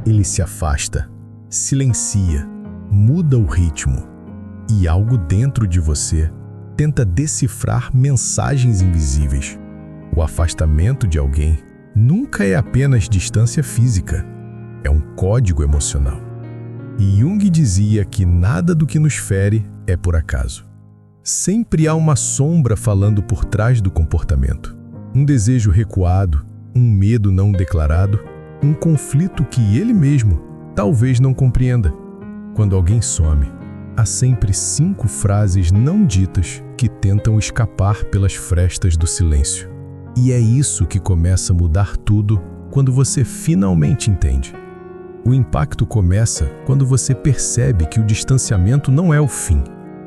Ele se afasta, silencia, muda o ritmo, e algo dentro de você tenta decifrar mensagens invisíveis. O afastamento de alguém nunca é apenas distância física, é um código emocional. E Jung dizia que nada do que nos fere é por acaso. Sempre há uma sombra falando por trás do comportamento. Um desejo recuado, um medo não declarado, um conflito que ele mesmo talvez não compreenda. Quando alguém some, há sempre 5 frases não ditas que tentam escapar pelas frestas do silêncio. E é isso que começa a mudar tudo quando você finalmente entende. O impacto começa quando você percebe que o distanciamento não é o fim,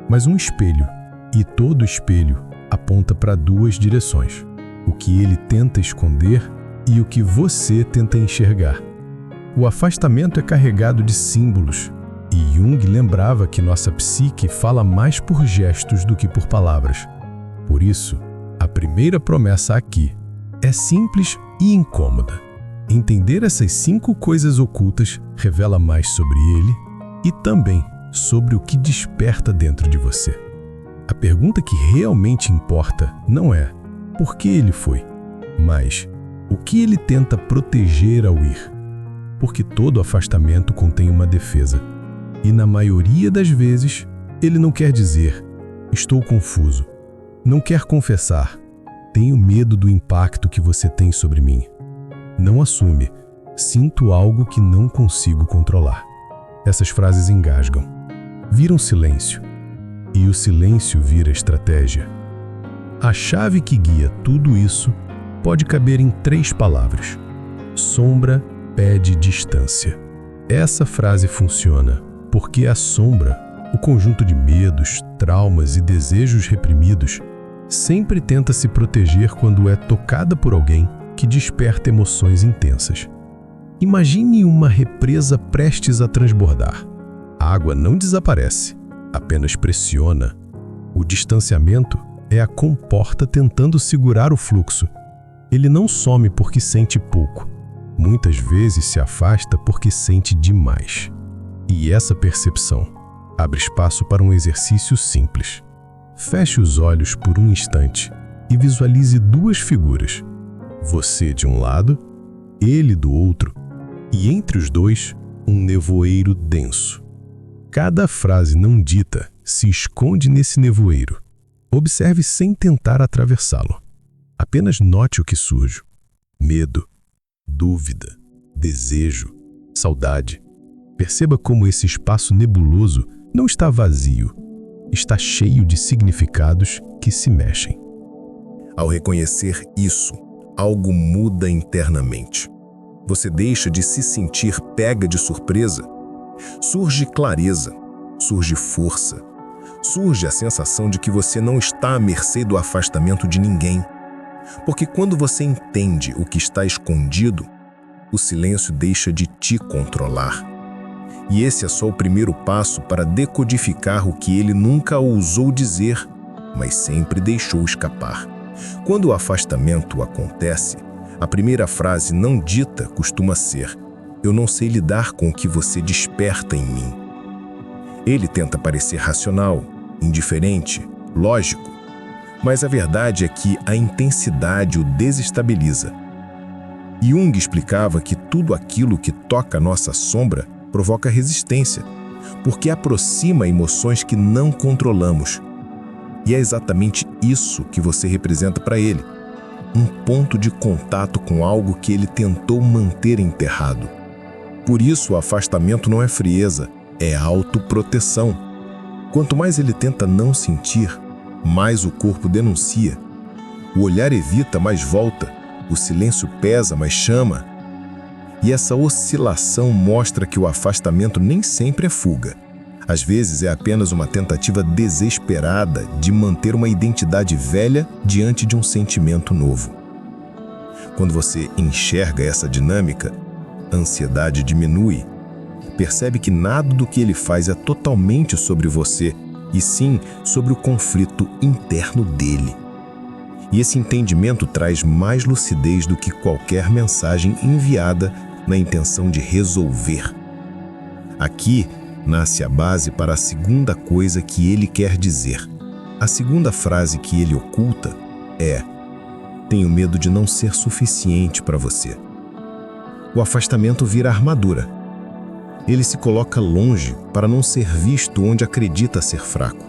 mas um espelho. E todo espelho aponta para 2 direções: o que ele tenta esconder e o que você tenta enxergar. O afastamento é carregado de símbolos, e Jung lembrava que nossa psique fala mais por gestos do que por palavras. Por isso, a primeira promessa aqui é simples e incômoda. Entender essas 5 coisas ocultas revela mais sobre ele e também sobre o que desperta dentro de você. A pergunta que realmente importa não é por que ele foi, mas o que ele tenta proteger ao ir. Porque todo afastamento contém uma defesa. E na maioria das vezes, ele não quer dizer "estou confuso". Não quer confessar "tenho medo do impacto que você tem sobre mim". Não assume "sinto algo que não consigo controlar". Essas frases engasgam, viram silêncio, e o silêncio vira estratégia. A chave que guia tudo isso pode caber em 3 palavras: sombra pede distância. Essa frase funciona porque a sombra, o conjunto de medos, traumas e desejos reprimidos, sempre tenta se proteger quando é tocada por alguém que desperta emoções intensas. Imagine uma represa prestes a transbordar. A água não desaparece, apenas pressiona. O distanciamento é a comporta tentando segurar o fluxo. Ele não some porque sente pouco. Muitas vezes se afasta porque sente demais. E essa percepção abre espaço para um exercício simples. Feche os olhos por um instante e visualize 2 figuras. Você de um lado, ele do outro, e entre os 2, um nevoeiro denso. Cada frase não dita se esconde nesse nevoeiro. Observe sem tentar atravessá-lo. Apenas note o que surge: medo, dúvida, desejo, saudade. Perceba como esse espaço nebuloso não está vazio, está cheio de significados que se mexem. Ao reconhecer isso, algo muda internamente. Você deixa de se sentir pega de surpresa. Surge clareza, surge força, surge a sensação de que você não está à mercê do afastamento de ninguém. Porque quando você entende o que está escondido, o silêncio deixa de te controlar. E esse é só o primeiro passo para decodificar o que ele nunca ousou dizer, mas sempre deixou escapar. Quando o afastamento acontece, a primeira frase não dita costuma ser: "Eu não sei lidar com o que você desperta em mim". Ele tenta parecer racional, indiferente, lógico, mas a verdade é que a intensidade o desestabiliza. Jung explicava que tudo aquilo que toca nossa sombra provoca resistência, porque aproxima emoções que não controlamos. E é exatamente isso que você representa para ele: um ponto de contato com algo que ele tentou manter enterrado. Por isso o afastamento não é frieza, é autoproteção. Quanto mais ele tenta não sentir, mais o corpo denuncia. O olhar evita, mas volta. O silêncio pesa, mas chama. E essa oscilação mostra que o afastamento nem sempre é fuga. Às vezes é apenas uma tentativa desesperada de manter uma identidade velha diante de um sentimento novo. Quando você enxerga essa dinâmica, a ansiedade diminui. Percebe que nada do que ele faz é totalmente sobre você, e sim sobre o conflito interno dele. E esse entendimento traz mais lucidez do que qualquer mensagem enviada na intenção de resolver. Aqui nasce a base para a segunda coisa que ele quer dizer. A segunda frase que ele oculta é: tenho medo de não ser suficiente para você. O afastamento vira armadura. Ele se coloca longe para não ser visto onde acredita ser fraco.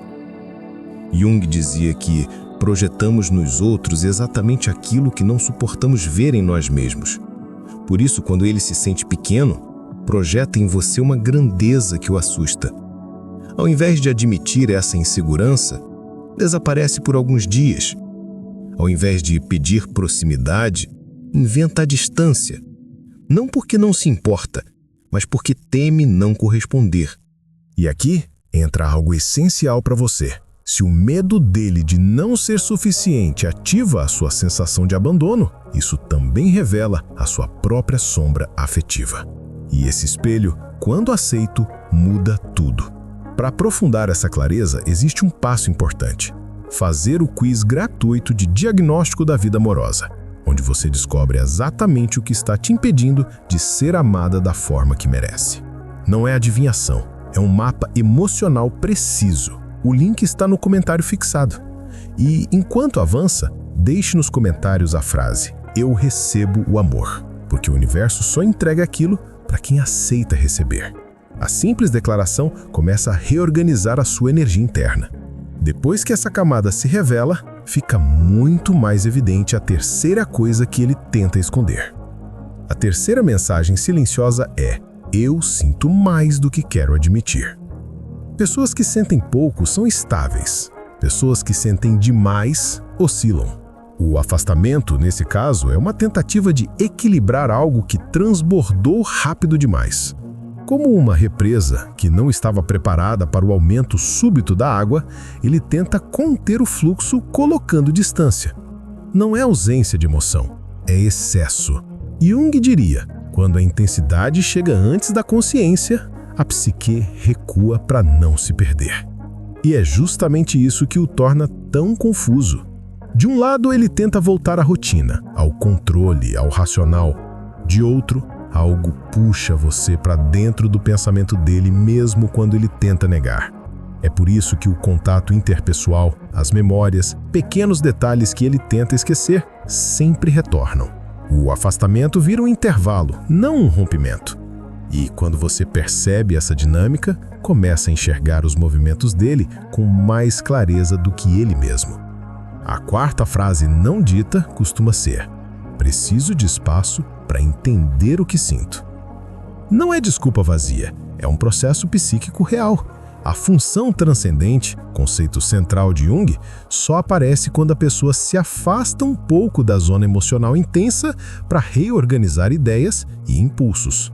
Jung dizia que projetamos nos outros exatamente aquilo que não suportamos ver em nós mesmos. Por isso, quando ele se sente pequeno, projeta em você uma grandeza que o assusta. Ao invés de admitir essa insegurança, desaparece por alguns dias. Ao invés de pedir proximidade, inventa a distância. Não porque não se importa, mas porque teme não corresponder. E aqui entra algo essencial para você. Se o medo dele de não ser suficiente ativa a sua sensação de abandono, isso também revela a sua própria sombra afetiva. E esse espelho, quando aceito, muda tudo. Para aprofundar essa clareza, existe um passo importante: fazer o quiz gratuito de diagnóstico da vida amorosa, onde você descobre exatamente o que está te impedindo de ser amada da forma que merece. Não é adivinhação, é um mapa emocional preciso. O link está no comentário fixado. E, enquanto avança, deixe nos comentários a frase: eu recebo o amor, porque o universo só entrega aquilo para quem aceita receber. A simples declaração começa a reorganizar a sua energia interna. Depois que essa camada se revela, fica muito mais evidente a terceira coisa que ele tenta esconder. A terceira mensagem silenciosa é: eu sinto mais do que quero admitir. Pessoas que sentem pouco são estáveis. Pessoas que sentem demais oscilam. O afastamento, nesse caso, é uma tentativa de equilibrar algo que transbordou rápido demais. Como uma represa que não estava preparada para o aumento súbito da água, ele tenta conter o fluxo colocando distância. Não é ausência de emoção, é excesso. Jung diria: quando a intensidade chega antes da consciência, a psique recua para não se perder. E é justamente isso que o torna tão confuso. De um lado, ele tenta voltar à rotina, ao controle, ao racional. De outro, algo puxa você para dentro do pensamento dele mesmo quando ele tenta negar. É por isso que o contato interpessoal, as memórias, pequenos detalhes que ele tenta esquecer, sempre retornam. O afastamento vira um intervalo, não um rompimento. E quando você percebe essa dinâmica, começa a enxergar os movimentos dele com mais clareza do que ele mesmo. A quarta frase não dita costuma ser: preciso de espaço para entender o que sinto. Não é desculpa vazia, é um processo psíquico real. A função transcendente, conceito central de Jung, só aparece quando a pessoa se afasta um pouco da zona emocional intensa para reorganizar ideias e impulsos.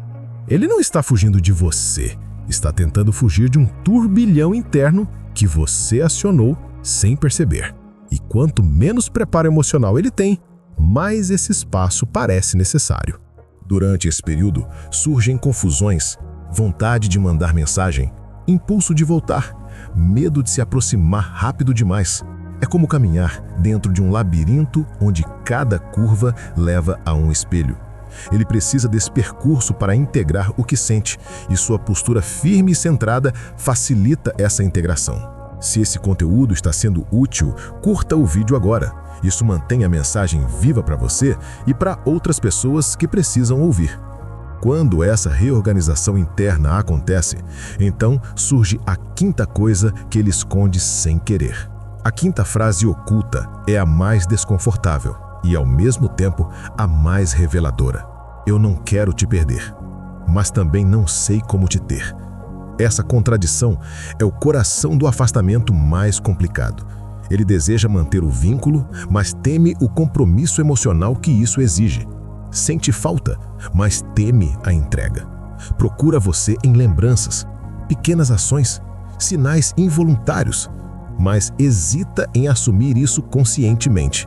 Ele não está fugindo de você, está tentando fugir de um turbilhão interno que você acionou sem perceber. E quanto menos preparo emocional ele tem, mais esse espaço parece necessário. Durante esse período, surgem confusões, vontade de mandar mensagem, impulso de voltar, medo de se aproximar rápido demais. É como caminhar dentro de um labirinto onde cada curva leva a um espelho. Ele precisa desse percurso para integrar o que sente, e sua postura firme e centrada facilita essa integração. Se esse conteúdo está sendo útil, curta o vídeo agora. Isso mantém a mensagem viva para você e para outras pessoas que precisam ouvir. Quando essa reorganização interna acontece, então surge a quinta coisa que ele esconde sem querer. A quinta frase oculta é a mais desconfortável e, ao mesmo tempo, a mais reveladora. Eu não quero te perder, mas também não sei como te ter. Essa contradição é o coração do afastamento mais complicado. Ele deseja manter o vínculo, mas teme o compromisso emocional que isso exige. Sente falta, mas teme a entrega. Procura você em lembranças, pequenas ações, sinais involuntários, mas hesita em assumir isso conscientemente.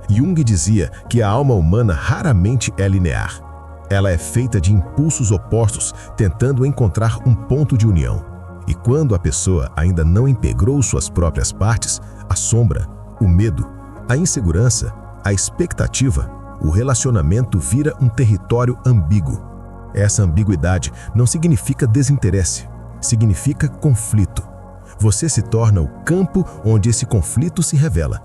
Jung dizia que a alma humana raramente é linear. Ela é feita de impulsos opostos, tentando encontrar um ponto de união. E quando a pessoa ainda não integrou suas próprias partes, a sombra, o medo, A insegurança, a expectativa, o relacionamento vira um território ambíguo. Essa ambiguidade não significa desinteresse, significa conflito. Você se torna o campo onde esse conflito se revela.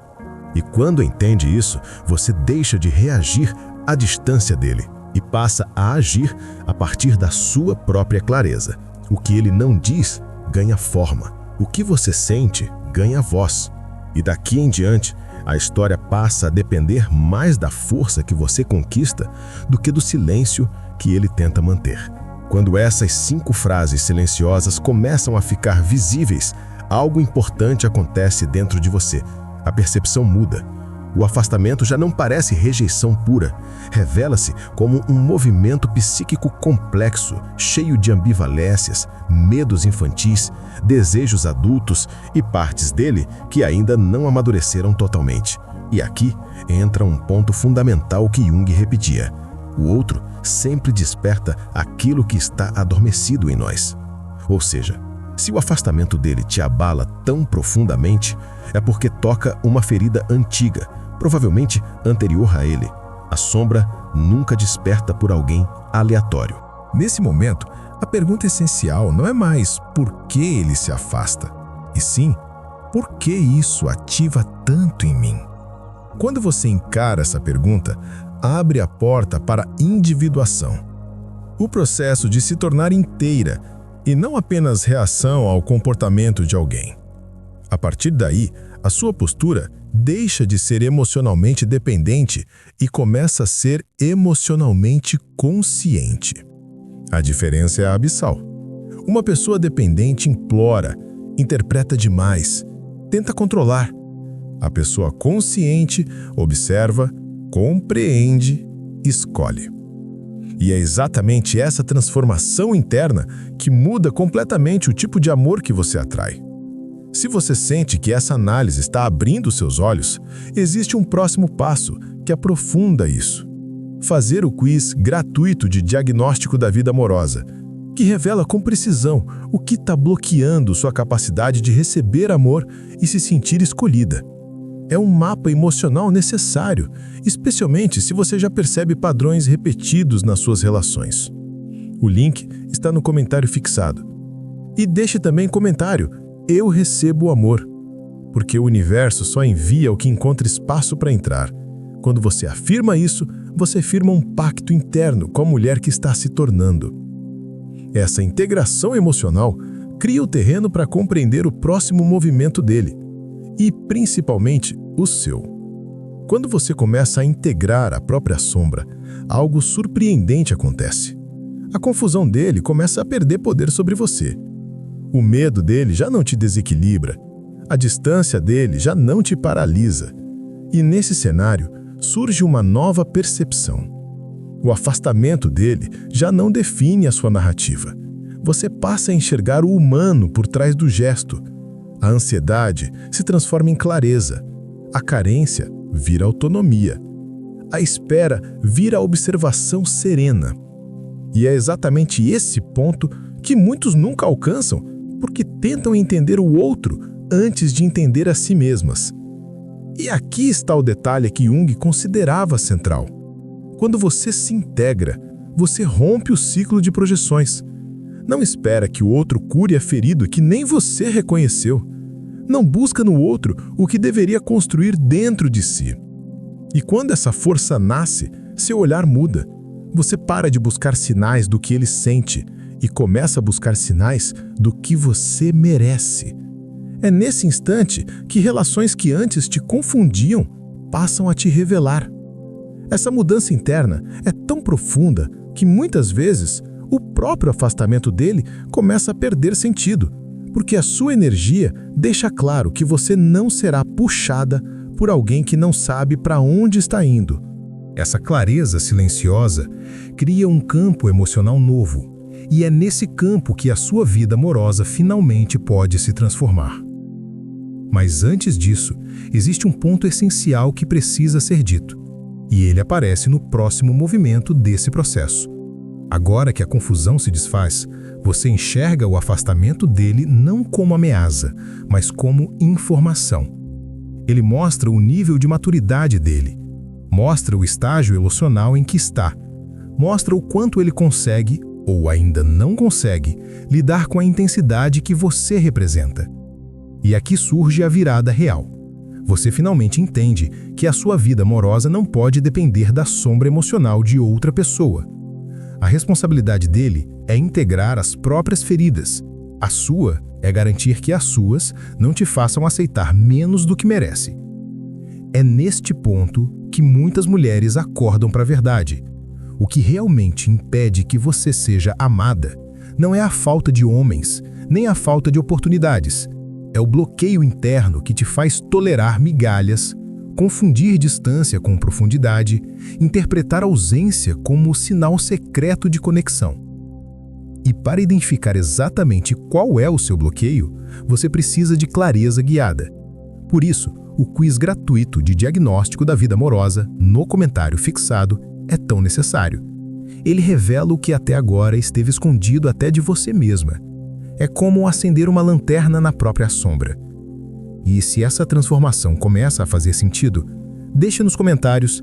E quando entende isso, você deixa de reagir à distância dele e passa a agir a partir da sua própria clareza. O que ele não diz ganha forma. O que você sente ganha voz. E daqui em diante, a história passa a depender mais da força que você conquista do que do silêncio que ele tenta manter. Quando essas 5 frases silenciosas começam a ficar visíveis, algo importante acontece dentro de você. A percepção muda. O afastamento já não parece rejeição pura. Revela-se como um movimento psíquico complexo, cheio de ambivalências, medos infantis, desejos adultos e partes dele que ainda não amadureceram totalmente. E aqui entra um ponto fundamental que Jung repetia. O outro sempre desperta aquilo que está adormecido em nós. Ou seja, se o afastamento dele te abala tão profundamente, é porque toca uma ferida antiga, provavelmente anterior a ele. A sombra nunca desperta por alguém aleatório. Nesse momento, a pergunta essencial não é mais por que ele se afasta, e sim, por que isso ativa tanto em mim? Quando você encara essa pergunta, abre a porta para a individuação. O processo de se tornar inteira e não apenas reação ao comportamento de alguém. A partir daí, a sua postura deixa de ser emocionalmente dependente e começa a ser emocionalmente consciente. A diferença é abissal. Uma pessoa dependente implora, interpreta demais, tenta controlar. A pessoa consciente observa, compreende, escolhe. E é exatamente essa transformação interna que muda completamente o tipo de amor que você atrai. Se você sente que essa análise está abrindo seus olhos, existe um próximo passo que aprofunda isso. Fazer o quiz gratuito de diagnóstico da vida amorosa, que revela com precisão o que está bloqueando sua capacidade de receber amor e se sentir escolhida. É um mapa emocional necessário, especialmente se você já percebe padrões repetidos nas suas relações. O link está no comentário fixado. E deixe também comentário: eu recebo o amor, porque o universo só envia o que encontra espaço para entrar. Quando você afirma isso, você firma um pacto interno com a mulher que está se tornando. Essa integração emocional cria o terreno para compreender o próximo movimento dele, e principalmente o seu. Quando você começa a integrar a própria sombra, algo surpreendente acontece. A confusão dele começa a perder poder sobre você. O medo dele já não te desequilibra, a distância dele já não te paralisa. E nesse cenário surge uma nova percepção. O afastamento dele já não define a sua narrativa. Você passa a enxergar o humano por trás do gesto. A ansiedade se transforma em clareza. A carência vira autonomia. A espera vira observação serena. E é exatamente esse ponto que muitos nunca alcançam, porque tentam entender o outro antes de entender a si mesmas. E aqui está o detalhe que Jung considerava central. Quando você se integra, você rompe o ciclo de projeções. Não espera que o outro cure a ferida que nem você reconheceu. Não busca no outro o que deveria construir dentro de si. E quando essa força nasce, seu olhar muda. Você para de buscar sinais do que ele sente e começa a buscar sinais do que você merece. É nesse instante que relações que antes te confundiam passam a te revelar. Essa mudança interna é tão profunda que muitas vezes o próprio afastamento dele começa a perder sentido, porque a sua energia deixa claro que você não será puxada por alguém que não sabe para onde está indo. Essa clareza silenciosa cria um campo emocional novo, e é nesse campo que a sua vida amorosa finalmente pode se transformar. Mas antes disso, existe um ponto essencial que precisa ser dito, e ele aparece no próximo movimento desse processo. Agora que a confusão se desfaz, você enxerga o afastamento dele não como ameaça, mas como informação. Ele mostra o nível de maturidade dele, mostra o estágio emocional em que está, mostra o quanto ele consegue, ou ainda não consegue, lidar com a intensidade que você representa. E aqui surge a virada real. Você finalmente entende que a sua vida amorosa não pode depender da sombra emocional de outra pessoa. A responsabilidade dele é integrar as próprias feridas. A sua é garantir que as suas não te façam aceitar menos do que merece. É neste ponto que muitas mulheres acordam para a verdade. O que realmente impede que você seja amada não é a falta de homens, nem a falta de oportunidades. É o bloqueio interno que te faz tolerar migalhas, confundir distância com profundidade, interpretar ausência como sinal secreto de conexão. E para identificar exatamente qual é o seu bloqueio, você precisa de clareza guiada. Por isso, o quiz gratuito de diagnóstico da vida amorosa, no comentário fixado, é tão necessário. Ele revela o que até agora esteve escondido até de você mesma. É como acender uma lanterna na própria sombra. E se essa transformação começa a fazer sentido, deixe nos comentários: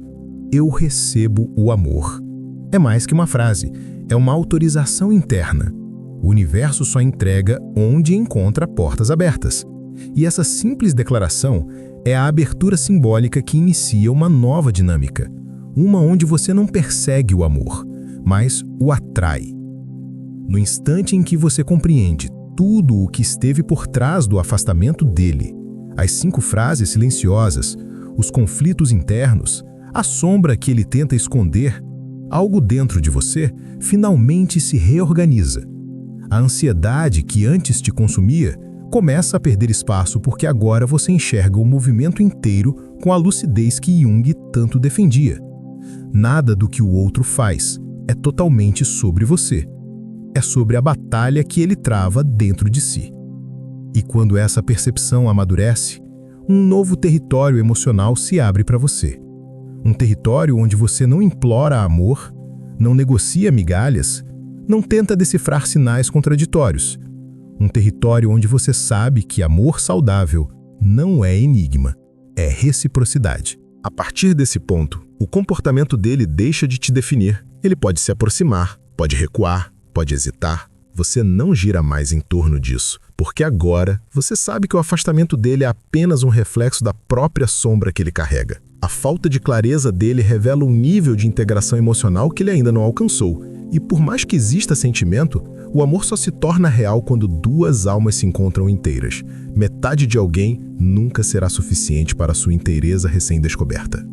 eu recebo o amor. É mais que uma frase, é uma autorização interna. O universo só entrega onde encontra portas abertas. E essa simples declaração é a abertura simbólica que inicia uma nova dinâmica. Uma onde você não persegue o amor, mas o atrai. No instante em que você compreende tudo o que esteve por trás do afastamento dele, as 5 frases silenciosas, os conflitos internos, a sombra que ele tenta esconder, algo dentro de você finalmente se reorganiza. A ansiedade que antes te consumia começa a perder espaço porque agora você enxerga o movimento inteiro com a lucidez que Jung tanto defendia. Nada do que o outro faz é totalmente sobre você. É sobre a batalha que ele trava dentro de si. E quando essa percepção amadurece, um novo território emocional se abre para você. Um território onde você não implora amor, não negocia migalhas, não tenta decifrar sinais contraditórios. Um território onde você sabe que amor saudável não é enigma, é reciprocidade. A partir desse ponto, o comportamento dele deixa de te definir. Ele pode se aproximar, pode recuar, pode hesitar. Você não gira mais em torno disso, porque agora você sabe que o afastamento dele é apenas um reflexo da própria sombra que ele carrega. A falta de clareza dele revela um nível de integração emocional que ele ainda não alcançou. E por mais que exista sentimento, o amor só se torna real quando 2 almas se encontram inteiras. Metade de alguém nunca será suficiente para sua inteireza recém-descoberta.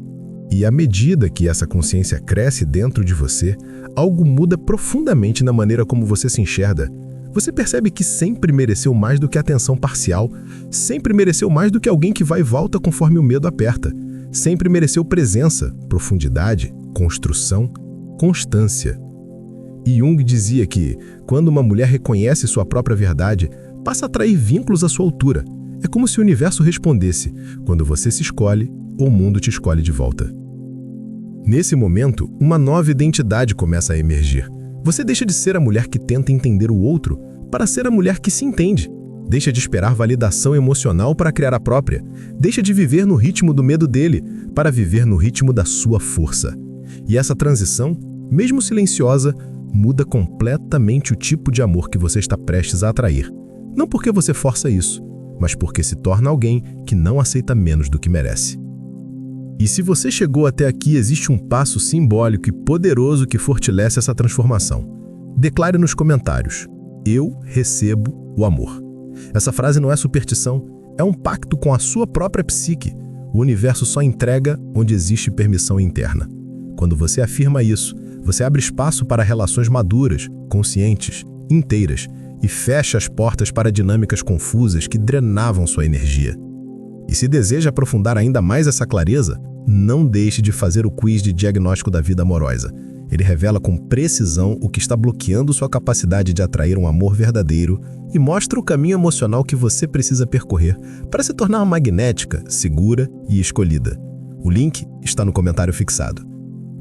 E à medida que essa consciência cresce dentro de você, algo muda profundamente na maneira como você se enxerga. Você percebe que sempre mereceu mais do que atenção parcial, sempre mereceu mais do que alguém que vai e volta conforme o medo aperta. Sempre mereceu presença, profundidade, construção, constância. E Jung dizia que, quando uma mulher reconhece sua própria verdade, passa a atrair vínculos à sua altura. É como se o universo respondesse: quando você se escolhe, o mundo te escolhe de volta. Nesse momento, uma nova identidade começa a emergir. Você deixa de ser a mulher que tenta entender o outro para ser a mulher que se entende. Deixa de esperar validação emocional para criar a própria. Deixa de viver no ritmo do medo dele para viver no ritmo da sua força. E essa transição, mesmo silenciosa, muda completamente o tipo de amor que você está prestes a atrair. Não porque você força isso, mas porque se torna alguém que não aceita menos do que merece. E se você chegou até aqui, existe um passo simbólico e poderoso que fortalece essa transformação. Declare nos comentários: eu recebo o amor. Essa frase não é superstição, é um pacto com a sua própria psique. O universo só entrega onde existe permissão interna. Quando você afirma isso, você abre espaço para relações maduras, conscientes, inteiras e fecha as portas para dinâmicas confusas que drenavam sua energia. E se deseja aprofundar ainda mais essa clareza, não deixe de fazer o quiz de diagnóstico da vida amorosa. Ele revela com precisão o que está bloqueando sua capacidade de atrair um amor verdadeiro e mostra o caminho emocional que você precisa percorrer para se tornar magnética, segura e escolhida. O link está no comentário fixado.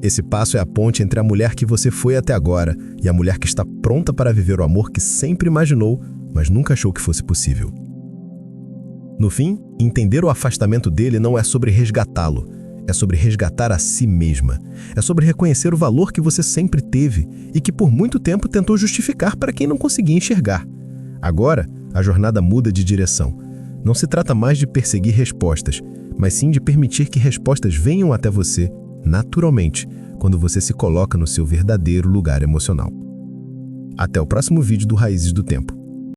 Esse passo é a ponte entre a mulher que você foi até agora e a mulher que está pronta para viver o amor que sempre imaginou, mas nunca achou que fosse possível. No fim, entender o afastamento dele não é sobre resgatá-lo, é sobre resgatar a si mesma. É sobre reconhecer o valor que você sempre teve e que por muito tempo tentou justificar para quem não conseguia enxergar. Agora, a jornada muda de direção. Não se trata mais de perseguir respostas, mas sim de permitir que respostas venham até você, naturalmente, quando você se coloca no seu verdadeiro lugar emocional. Até o próximo vídeo do Raízes do Tempo.